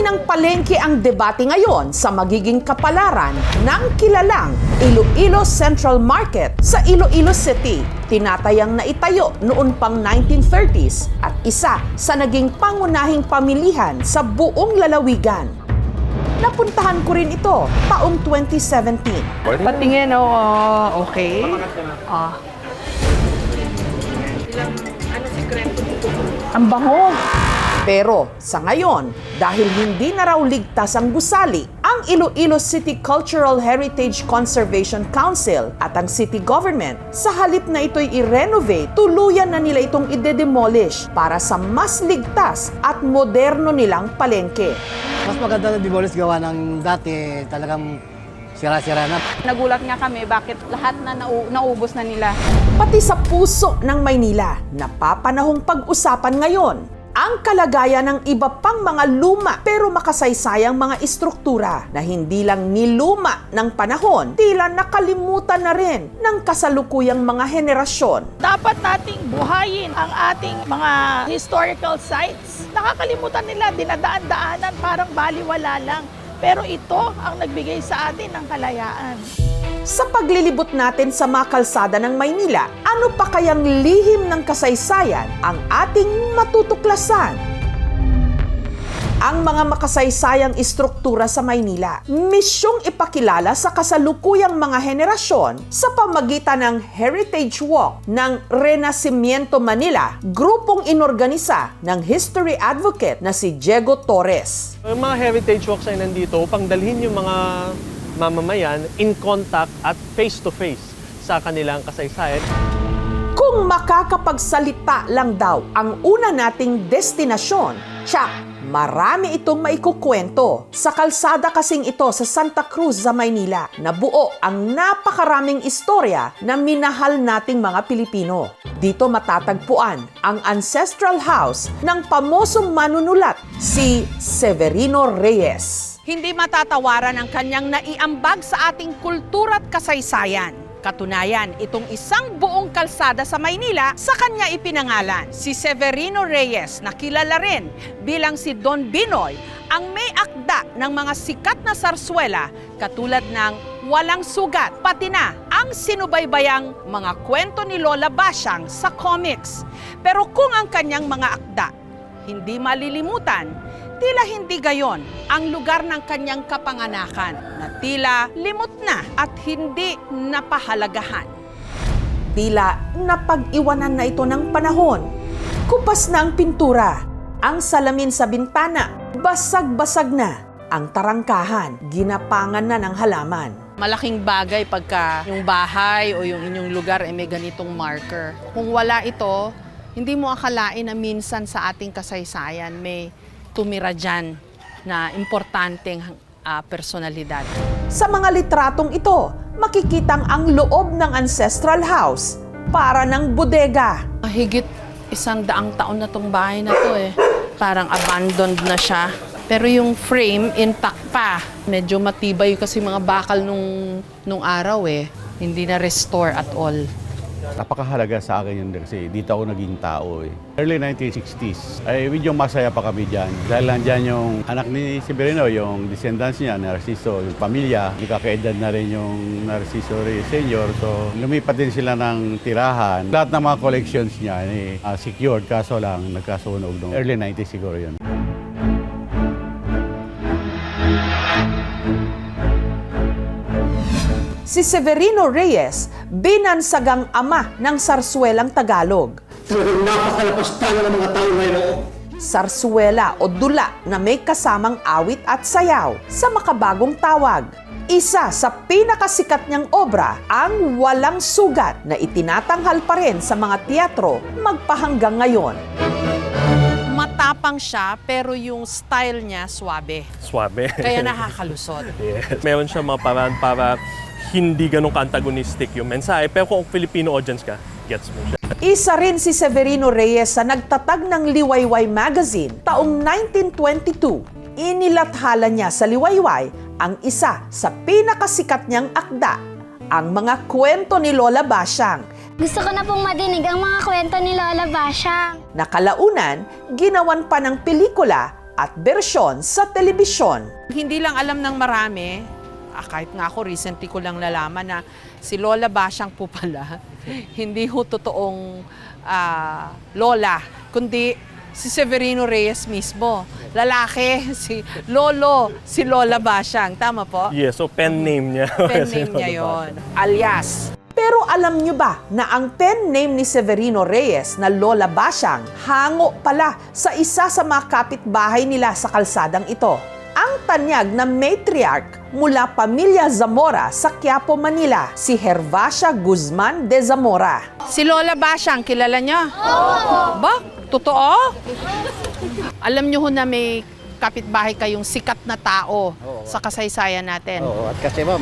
ng palengke ang debate ngayon sa magiging kapalaran ng kilalang Iloilo Central Market sa Iloilo City. Tinatayang naitayo noon pang 1930s at isa sa naging pangunahing pamilihan sa buong lalawigan. Napuntahan ko rin ito taong 2017. Patingin, okay. Ang bango. Pero sa ngayon, dahil hindi na raw ligtas ang gusali, ang Iloilo City Cultural Heritage Conservation Council at ang city government, sa halip na ito'y i-renovate, tuluyan na nila itong ide-demolish para sa mas ligtas at moderno nilang palengke. Mas maganda na demolish gawa ng dati, talagang sira-sira na. Nagulat nga kami bakit lahat na naubos na nila. Pati sa puso ng Maynila, napapanahong pag-usapan ngayon ang kalagayan ng iba pang mga luma pero makasaysayang mga istruktura na hindi lang niluma ng panahon, tila nakalimutan na rin ng kasalukuyang mga henerasyon. Dapat nating buhayin ang ating mga historical sites. Nakakalimutan nila, dinadaan-daanan, parang baliwala lang. Pero ito ang nagbigay sa atin ng kalayaan. Sa paglilibot natin sa mga kalsada ng Maynila, ano pa kayang lihim ng kasaysayan ang ating matutuklasan? Ang mga makasaysayang istruktura sa Maynila, misyong ipakilala sa kasalukuyang mga henerasyon sa pamagitan ng Heritage Walk ng Renacimiento Manila, grupong inorganisa ng history advocate na si Diego Torres. Yung mga heritage walks ay nandito upang dalhin yung mga mamamayan in contact at face-to-face sa kanilang kasaysayan. Kung makakapagsalita lang daw ang una nating destinasyon, tiyak, marami itong maikukwento. Sa kalsada kasing ito sa Santa Cruz sa Maynila, nabuo ang napakaraming istorya na minahal nating mga Pilipino. Dito matatagpuan ang ancestral house ng pamosong manunulat, si Severino Reyes. Hindi matatawaran ang kanyang naiambag sa ating kultura at kasaysayan. Katunayan, itong isang buong kalsada sa Maynila sa kanya ipinangalan. Si Severino Reyes, na kilala rin bilang si Don Binoy, ang may akda ng mga sikat na sarswela katulad ng Walang Sugat, pati na ang sinubaybayang mga kwento ni Lola Basyang sa comics. Pero kung ang kanyang mga akda hindi malilimutan, tila hindi gayon ang lugar ng kanyang kapanganakan na tila limot na at hindi napahalagahan. Tila napag-iwanan na ito ng panahon. Kupas na ang pintura, ang salamin sa bintana, basag-basag na ang tarangkahan, ginapangan na ng halaman. Malaking bagay pagka yung bahay o yung inyong lugar ay may ganitong marker. Kung wala ito, hindi mo akalain na minsan sa ating kasaysayan may tumira dyan na importanteng personalidad. Sa mga litratong ito, makikitang ang loob ng ancestral house para ng bodega. Higit 100 taon na tong bahay na to eh. Parang abandoned na siya. Pero yung frame, intact pa. Medyo matibay kasi mga bakal nung araw eh. Hindi na restore at all. Napakahalaga sa akin yun kasi dito ako naging tao eh. Early 1960s, ay medyo masaya pa kami dyan. Dahil nandyan yung anak ni Severino, yung descendants niya, Narciso, yung pamilya. Ikakaedad na rin yung Narciso Senior. So lumipat din sila ng tirahan. Lahat ng mga collections niya secured, kaso lang nagkasunog noong early 90s siguro yun. Si Severino Reyes, binansagang ama ng sarswelang Tagalog. Napakalapastangan ng mga tao ngayon. Sarswela o dula na may kasamang awit at sayaw sa makabagong tawag. Isa sa pinakasikat niyang obra, ang Walang Sugat, na itinatanghal pa rin sa mga teatro magpahanggang ngayon. Matapang siya pero yung style niya swabe. Swabe. Kaya nakakalusot. Yes. Meron siya mga paraan para hindi ganun ka-antagonistic yung mensahe. Pero kung Filipino audience ka, gets mo siya. Isa rin si Severino Reyes sa nagtatag ng Liwayway Magazine taong 1922. Inilathala niya sa Liwayway ang isa sa pinakasikat niyang akda, ang mga kwento ni Lola Basyang. Gusto ko na pong madinig ang mga kwento ni Lola Basyang. Nakalaunan, ginawan pa ng pelikula at bersyon sa telebisyon. Hindi lang alam ng marami, kahit nga ako recently ko lang nalaman na si Lola Basyang po pala, hindi ho totoong lola, kundi si Severino Reyes mismo. Lalaki, si Lola Basyang. Tama po? Yes, so pen name niya. Pen name niya yon, alias. Pero alam nyo ba na ang pen name ni Severino Reyes na Lola Basyang hango pala sa isa sa mga kapitbahay nila sa kalsadang ito? Ang tanyag na matriarch mula pamilya Zamora sa Quiapo, Manila, si Gervasia Guzman de Zamora. Si Lola Basyang, kilala niya? Ba? Totoo? Alam niyo ho na may kapitbahay kayong sikat na tao sa kasaysayan natin. Oo, at kasi ma'am,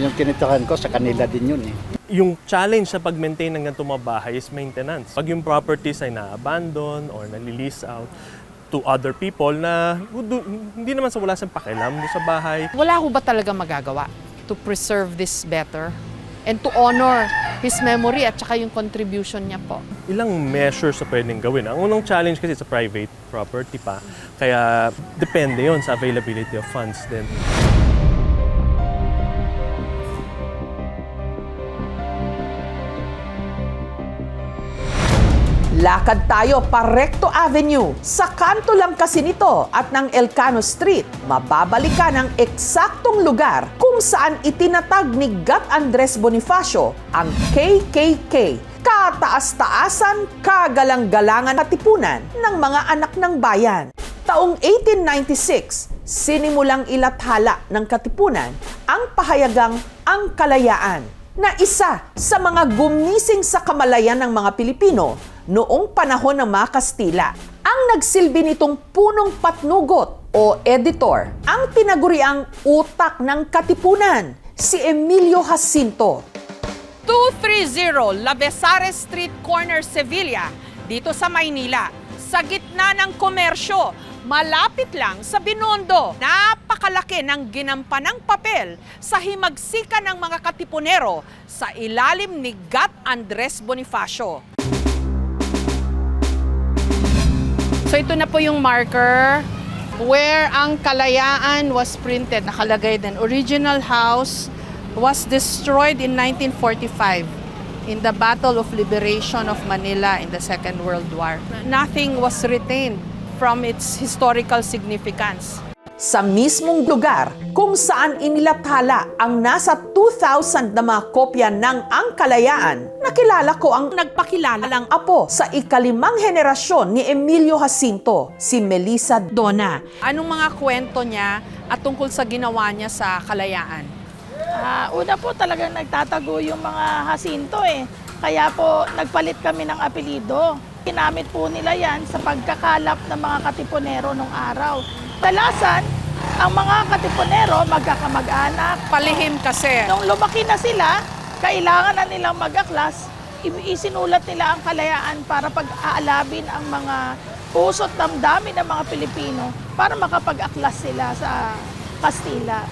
yung tinitahan ko sa kanila din yun eh. Yung challenge sa pag-maintain ng ganitong mga bahay is maintenance. Pag yung properties ay na-abandon or nalilease out to other people na hindi naman sa wala siyang pakialam doon sa bahay. Wala ho ba talaga magagawa to preserve this better and to honor his memory at saka yung contribution niya po? Ilang measures sa pwedeng gawin. Ang unang challenge kasi sa private property pa, kaya depende yon sa availability of funds din. Lakad tayo pa Recto Avenue. Sa kanto lang kasi nito at ng Elcano Street, mababalikan ang eksaktong lugar kung saan itinatag ni Gat Andres Bonifacio ang KKK, kataas-taasan, kagalang-galangan katipunan ng mga anak ng bayan. Taong 1896, sinimulang ilathala ng katipunan ang pahayagang Ang Kalayaan, na isa sa mga gumising sa kamalayan ng mga Pilipino noong panahon ng mga Kastila. Ang nagsilbi nitong punong patnugot o editor, ang tinaguriang utak ng katipunan, si Emilio Jacinto. 230 Labesares Street Corner, Sevilla, dito sa Maynila, sa gitna ng komersyo, malapit lang sa Binondo. Napakalaki ng ginampanang papel sa himagsikan ng mga katipunero sa ilalim ni Gat Andres Bonifacio. So ito na po yung marker where Ang Kalayaan was printed. Nakalagay din, original house was destroyed in 1945 in the Battle of Liberation of Manila in the Second World War. Nothing was retained from its historical significance. Sa mismong lugar kung saan inilathala ang nasa 2,000 na mga kopya ng Ang Kalayaan, nakilala ko ang nagpakilalang apo sa ikalimang henerasyon ni Emilio Jacinto, si Melissa Dona. Anong mga kwento niya at tungkol sa ginawa niya sa Kalayaan? Una po talagang nagtatago yung mga Jacinto eh. Kaya po nagpalit kami ng apelido. Ginamit po nila yan sa pagkakalap ng mga katipunero nung araw. Dalasan, ang mga katipunero magkakamag-anak. Palihim kasi. Nung lumaki na sila, kailangan na nilang mag-aklas. Isinulat nila ang Kalayaan para pag-aalabin ang mga puso't damdamin ng mga Pilipino para makapag-aklas sila sa Kastila.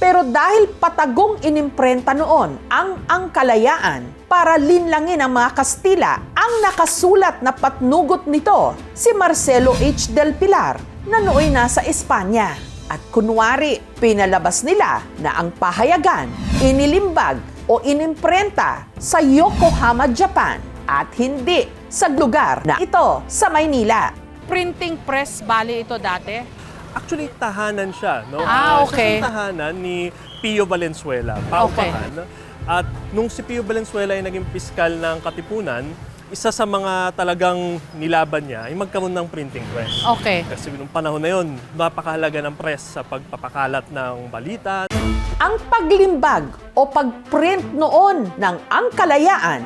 Pero dahil patagong inimprenta noon ang Kalayaan para linlangin ang mga Kastila, ang nakasulat na patnugot nito si Marcelo H. del Pilar na nooy nasa Espanya. At kunwari, pinalabas nila na ang pahayagan, inilimbag o inimprenta sa Yokohama, Japan at hindi sa lugar na ito sa Maynila. Printing press bali ito dati? Actually, tahanan siya. No? Okay. Siya tahanan ni Pio Valenzuela, paupahan. At nung si Pio Valenzuela ay naging piskal ng Katipunan, isa sa mga talagang nilaban niya ay magkaroon ng printing press. Okay. Kasi nung panahon na yun, napakahalaga ng press sa pagpapakalat ng balita. Ang paglimbag o pagprint noon ng Ang Kalayaan,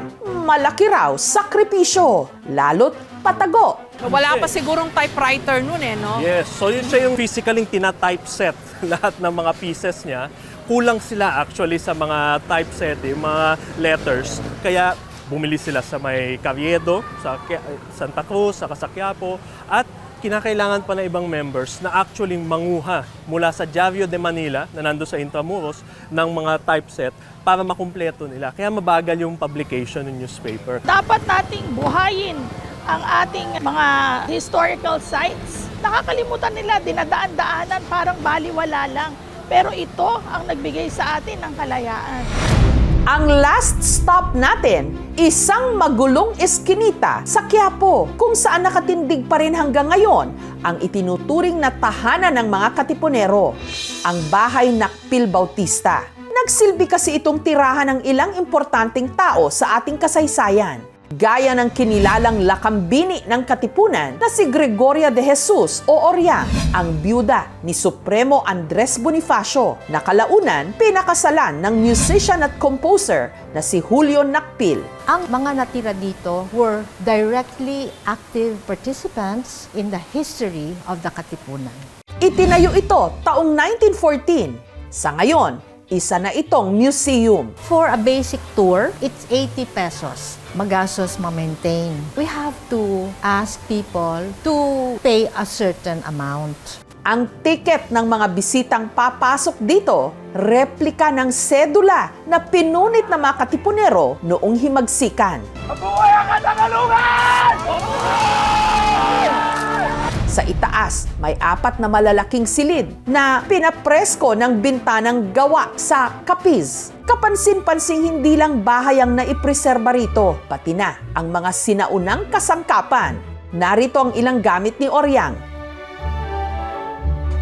malaki raw sakripisyo, lalo't patago. Wala pa sigurong typewriter nun eh, no? Yes, so yun siya yung physically tina-typeset lahat ng mga pieces niya. Kulang sila actually sa mga typeset, yung mga letters. Kaya bumili sila sa may Carriedo, sa Santa Cruz, sa Quiapo, at kinakailangan pa na ibang members na actually manguha mula sa Diario de Manila na nando sa Intramuros ng mga typeset para makumpleto nila. Kaya mabagal yung publication ng newspaper. Dapat nating buhayin ang ating mga historical sites. Nakakalimutan nila, dinadaan-daanan, parang baliwala lang. Pero ito ang nagbigay sa atin ng kalayaan. Ang last stop natin, isang magulong eskinita sa Quiapo, kung saan nakatindig pa rin hanggang ngayon ang itinuturing na tahanan ng mga Katipunero, ang Bahay Nakpil Bautista. Nagsilbi kasi itong tirahan ng ilang importanteng tao sa ating kasaysayan, gaya ng kinilalang lakambini ng Katipunan na si Gregoria de Jesus o Oriang, ang byuda ni Supremo Andres Bonifacio, na kalaunan pinakasalan ng musician at composer na si Julio Nakpil. Ang mga natira dito were directly active participants in the history of the Katipunan. Itinayo ito taong 1914. Sa ngayon, isa na itong museum. For a basic tour, it's 80 pesos. Magastos ma-maintain. We have to ask people to pay a certain amount. Ang tiket ng mga bisitang papasok dito, replika ng sedula na pinunit ng mga Katipunero noong himagsikan. Sa itaas, may 4 na malalaking silid na pinapresko ng bintanang gawa sa Capiz. Kapansin-pansing hindi lang bahay ang naipreserba rito, pati na ang mga sinaunang kasangkapan. Narito ang ilang gamit ni Oriang.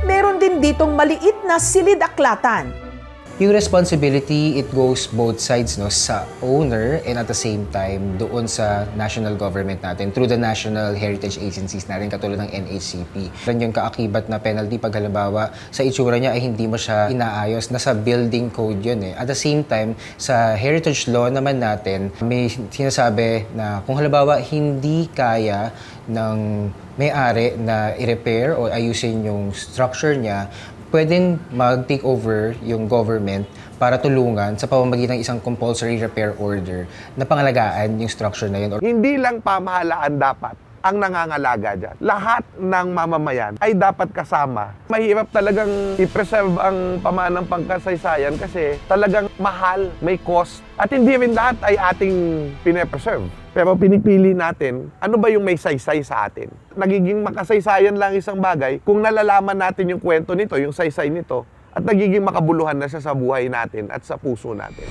Meron din ditong maliit na silid-aklatan. Yung responsibility, it goes both sides, no, sa owner and at the same time doon sa national government natin through the national heritage agencies natin katulad ng NHCP. Yan yung kaakibat na penalty pag halimbawa sa itsura niya ay hindi mo siya inaayos. Nasa building code yun eh. At the same time, sa heritage law naman natin, may sinasabi na kung halimbawa hindi kaya ng may-ari na i-repair o ayusin yung structure niya, pwedeng mag-take over yung government para tulungan sa pamamagitan ng isang compulsory repair order na pangalagaan yung structure na yun. Hindi lang pamahalaan dapat ang nangangalaga dyan. Lahat ng mamamayan ay dapat kasama. Mahirap talagang i-preserve ang pamanang pangkasaysayan kasi talagang mahal, may cost. At hindi rin lahat ay ating pine-preserve. Pero pinipili natin, ano ba yung may saysay sa atin? Nagiging makasaysayan lang isang bagay kung nalalaman natin yung kwento nito, yung saysay nito, at nagiging makabuluhan na siya sa buhay natin at sa puso natin.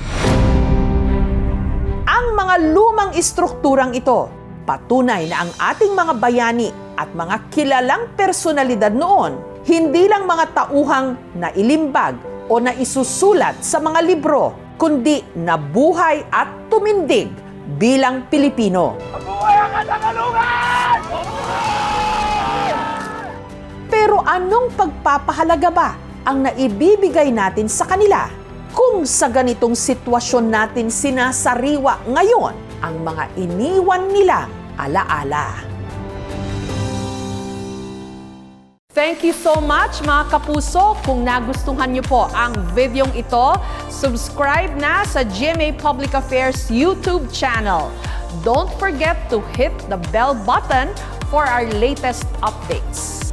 Ang mga lumang istrukturang ito, patunay na ang ating mga bayani at mga kilalang personalidad noon, hindi lang mga tauhang nailimbag o naisusulat sa mga libro, kundi nabuhay at tumindig bilang Pilipino. Pero anong pagpapahalaga ba ang naibibigay natin sa kanila kung sa ganitong sitwasyon natin sinasariwa ngayon ang mga iniwan nilang alaala? Thank you so much mga kapuso. Kung nagustuhan niyo po ang videong ito, subscribe na sa GMA Public Affairs YouTube channel. Don't forget to hit the bell button for our latest updates.